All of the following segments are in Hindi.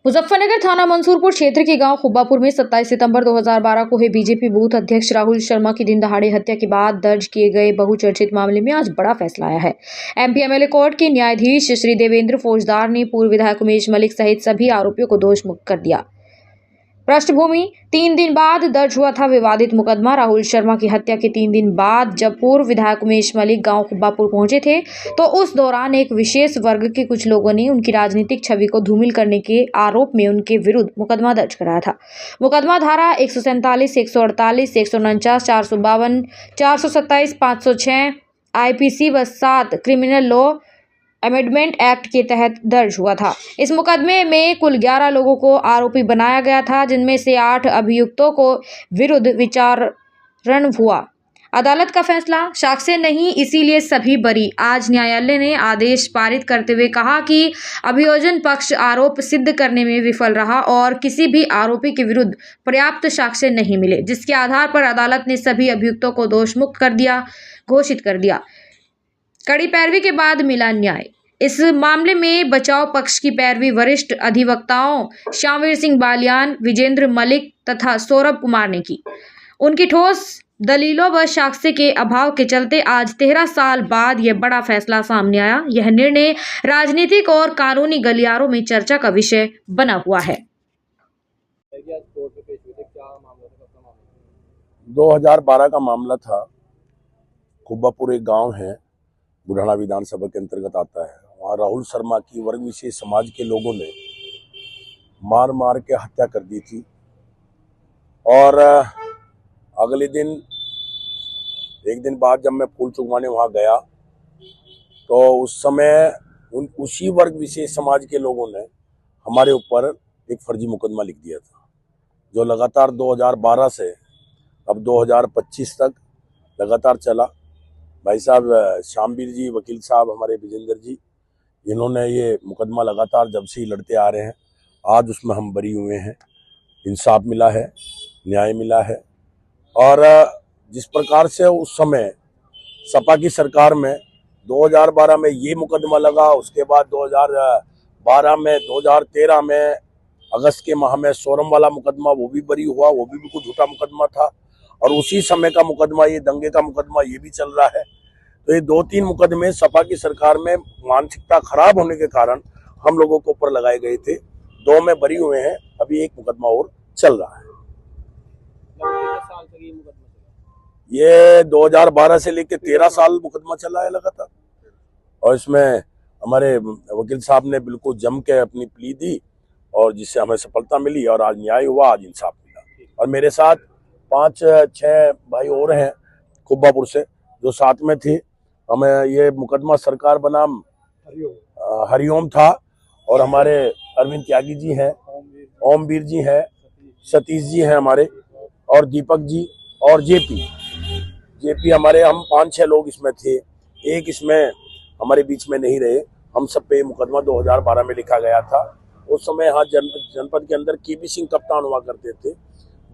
मुजफ्फरनगर थाना मंसूरपुर क्षेत्र के गांव खुब्बापुर में 27 सितंबर 2012 को हुए बीजेपी बूथ अध्यक्ष राहुल शर्मा की दिन दहाड़े हत्या के बाद दर्ज किए गए बहुचर्चित मामले में आज बड़ा फैसला आया है। एमपी एमएलए कोर्ट के न्यायाधीश श्री देवेंद्र फौजदार ने पूर्व विधायक उमेश मलिक सहित सभी आरोपियों को दोष मुक्त कर दिया। पृष्ठभूमि 3 दिन बाद दर्ज हुआ था विवादित मुकदमा। राहुल शर्मा की हत्या के 3 दिन बाद जब पूर्व विधायक उमेश मलिक गांव खुब्बापुर पहुंचे थे तो उस दौरान एक विशेष वर्ग के कुछ लोगों ने उनकी राजनीतिक छवि को धूमिल करने के आरोप में उनके विरुद्ध मुकदमा दर्ज कराया था। मुकदमा धारा 147, 148, 149, 452, 427, 506 आईपीसी व 7 क्रिमिनल लॉ अमेंडमेंट एक्ट के तहत दर्ज हुआ था। इस मुकदमे में कुल 11 लोगों को आरोपी बनाया गया था, जिनमें से 8 अभियुक्तों को विरुद्ध विचारण हुआ। अदालत का फैसला साक्ष्य नहीं, इसीलिए सभी बरी। आज न्यायालय ने आदेश पारित करते हुए कहा कि अभियोजन पक्ष आरोप सिद्ध करने में विफल रहा और किसी भी आरोपी के विरुद्ध पर्याप्त साक्ष्य नहीं मिले, जिसके आधार पर अदालत ने सभी अभियुक्तों को दोष मुक्त घोषित कर दिया। कड़ी पैरवी के बाद मिला न्याय। इस मामले में बचाव पक्ष की पैरवी वरिष्ठ अधिवक्ताओं श्यामवीर सिंह बालियान, विजेंद्र मलिक तथा सौरभ कुमार ने की। उनकी ठोस दलीलों व साक्ष्य के अभाव के चलते आज 13 साल बाद यह बड़ा फैसला सामने आया। यह निर्णय राजनीतिक और कानूनी गलियारों में चर्चा का विषय बना हुआ है। 2012 का मामला था। खुब्बापुर एक गांव है, बुढ़ाना विधानसभा के अंतर्गत आता है। वहाँ राहुल शर्मा की वर्ग विशेष समाज के लोगों ने मार मार के हत्या कर दी थी और अगले दिन एक दिन बाद जब मैं फूल चुगवाने वहाँ गया तो उस समय उसी वर्ग विशेष समाज के लोगों ने हमारे ऊपर एक फर्जी मुकदमा लिख दिया था, जो लगातार 2012 से अब 2025 तक लगातार चला। भाई साहब श्यामवीर जी, वकील साहब हमारे विजेंद्र जी, इन्होंने ये मुकदमा लगातार जब से ही लड़ते आ रहे हैं। आज उसमें हम बरी हुए हैं, इंसाफ मिला है, न्याय मिला है। और जिस प्रकार से उस समय सपा की सरकार में 2012 में ये मुकदमा लगा, उसके बाद 2012 में 2013 में अगस्त के माह में सोरम वाला मुकदमा वो भी बरी हुआ, वो भी कुछ झूठा मुकदमा था। और उसी समय का मुकदमा, ये दंगे का मुकदमा, ये भी चल रहा है। तो ये 2-3 मुकदमे सपा की सरकार में मानसिकता खराब होने के कारण हम लोगों को ऊपर लगाए गए थे। 2 में बरी हुए हैं, अभी एक मुकदमा और चल रहा है। ये 2012 से लेकर 13 साल मुकदमा चला है लगातार। और इसमें हमारे वकील साहब ने बिल्कुल जम के अपनी प्ली दी और जिससे हमें सफलता मिली और आज न्याय हुआ, आज इंसाफ मिला। और मेरे साथ 5-6 भाई और हैं खुब्बापुर से जो साथ में थे। हमें ये मुकदमा सरकार बनाम हरिओम था और हमारे अरविंद त्यागी जी हैं, ओमवीर जी हैं, सतीश जी हैं हमारे, और दीपक जी और जेपी हमारे। हम 5-6 लोग इसमें थे। एक इसमें हमारे बीच में नहीं रहे। हम सब पे मुकदमा 2012 में लिखा गया था। उस समय यहाँ जनपद के अंदर केबी सिंह कप्तान हुआ करते थे।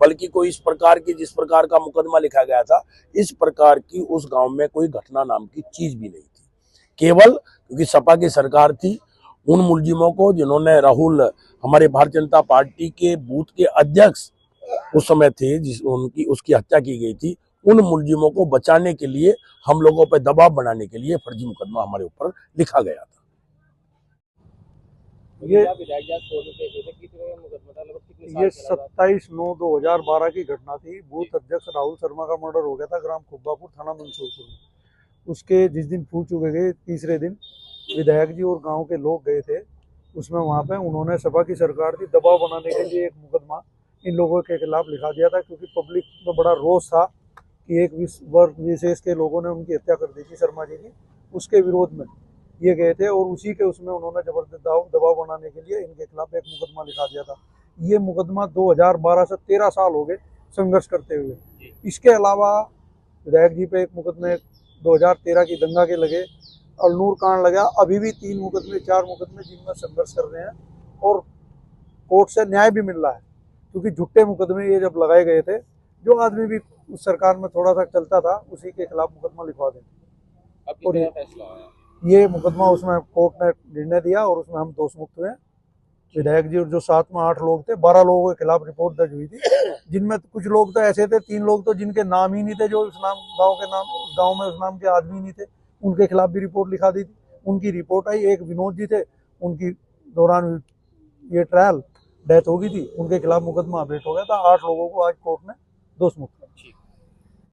बल्कि कोई इस प्रकार की, जिस प्रकार का मुकदमा लिखा गया था, इस प्रकार की उस गांव में कोई घटना नाम की चीज भी नहीं थी। केवल क्योंकि सपा की सरकार थी, उन मुलजिमों को जिन्होंने राहुल हमारे भारतीय जनता पार्टी के बूथ के अध्यक्ष उस समय थे, उसकी हत्या की गई थी, उन मुलजिमों को बचाने के लिए, हम लोगों पर दबाव बनाने के लिए फर्जी मुकदमा हमारे ऊपर लिखा गया था। ये 27/9/2012 की घटना थी। बूथ अध्यक्ष राहुल शर्मा का मर्डर हो गया था ग्राम खुब्बापुर, थाना मंसूरपुर में। उसके जिस दिन फूल चुके गए, तीसरे दिन विधायक जी और गांव के लोग गए थे। उसमें वहां पे उन्होंने सपा की सरकार थी, दबाव बनाने के लिए एक मुकदमा इन लोगों के खिलाफ लिखा दिया था, क्योंकि पब्लिक में बड़ा रोष था कि एक वर्ग विशेष के लोगों ने उनकी हत्या कर दी थी शर्मा जी की। उसके विरोध में ये गए थे और उसी के उसमें उन्होंने जबरदस्त दबाव बनाने के लिए इनके खिलाफ एक मुकदमा लिखा दिया था। ये मुकदमा 2012 से 13 साल हो गए संघर्ष करते हुए। इसके अलावा विधायक जी पे एक मुकदमे 2013 की दंगा के लगे और नूर कांड लगा। अभी भी 3 मुकदमे 4 मुकदमे जिनमें संघर्ष कर रहे हैं और कोर्ट से न्याय भी मिल रहा है, क्योंकि झूठे मुकदमे ये जब लगाए गए थे, जो आदमी भी उस सरकार में थोड़ा सा चलता था उसी के खिलाफ मुकदमा लिखवा दें। और ये मुकदमा उसमें कोर्ट ने निर्णय दिया और उसमें हम दोष मुक्त हुए। विधायक जी और जो साथ में 8 लोग थे, 12 लोगों के खिलाफ रिपोर्ट दर्ज हुई थी, जिनमें कुछ लोग तो ऐसे थे, 3 लोग तो जिनके नाम ही नहीं थे, जो उस नाम गांव के नाम, उस गांव में उस नाम के आदमी नहीं थे, उनके खिलाफ भी रिपोर्ट लिखा दी थी। उनकी रिपोर्ट आई। एक विनोद जी थे, उनकी दौरान ये ट्रायल डेथ हो गई थी, उनके खिलाफ मुकदमा अपडेट हो गया था। 8 लोगों को आज कोर्ट ने दोष मुक्त